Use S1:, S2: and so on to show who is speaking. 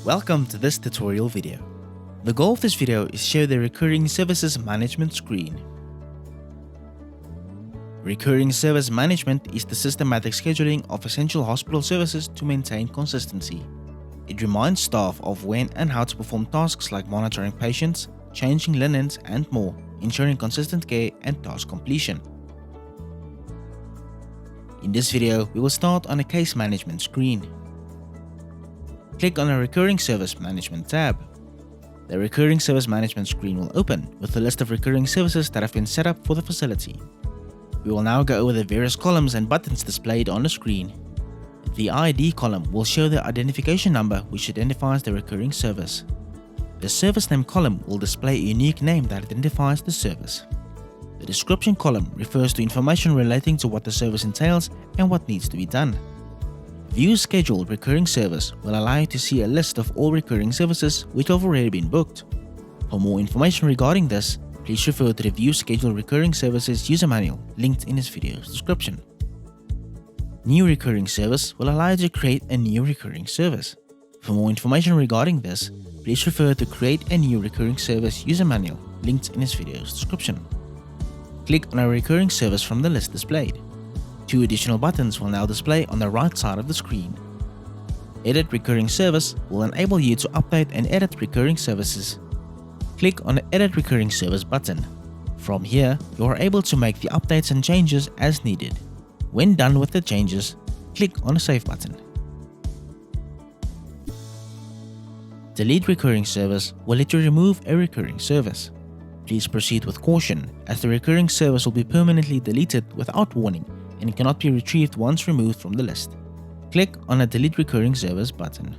S1: Welcome to this tutorial video. The goal of this video is to show the Recurring Services Management screen. Recurring Service Management is the systematic scheduling of essential hospital services to maintain consistency. It reminds staff of when and how to perform tasks like monitoring patients, changing linens, and more, ensuring consistent care and task completion. In this video, we will start on a case management screen. Click on the Recurring Service Management tab. The Recurring Service Management screen will open with a list of recurring services that have been set up for the facility. We will now go over the various columns and buttons displayed on the screen. The ID column will show the identification number which identifies the recurring service. The service name column will display a unique name that identifies the service. The description column refers to information relating to what the service entails and what needs to be done. View Scheduled Recurring Service will allow you to see a list of all recurring services which have already been booked. For more information regarding this, please refer to the View Scheduled Recurring Services user manual linked in this video's description. New Recurring Service will allow you to create a new recurring service. For more information regarding this, please refer to Create a New Recurring Service user manual linked in this video's description. Click on a recurring service from the list displayed. Two additional buttons will now display on the right side of the screen. Edit Recurring Service will enable you to update and edit recurring services. Click on the Edit Recurring Service button. From here, you are able to make the updates and changes as needed. When done with the changes, click on the Save button. Delete Recurring Service will let you remove a recurring service. Please proceed with caution, as the recurring service will be permanently deleted without warning and it cannot be retrieved once removed from the list. Click on the Delete Recurring Service button.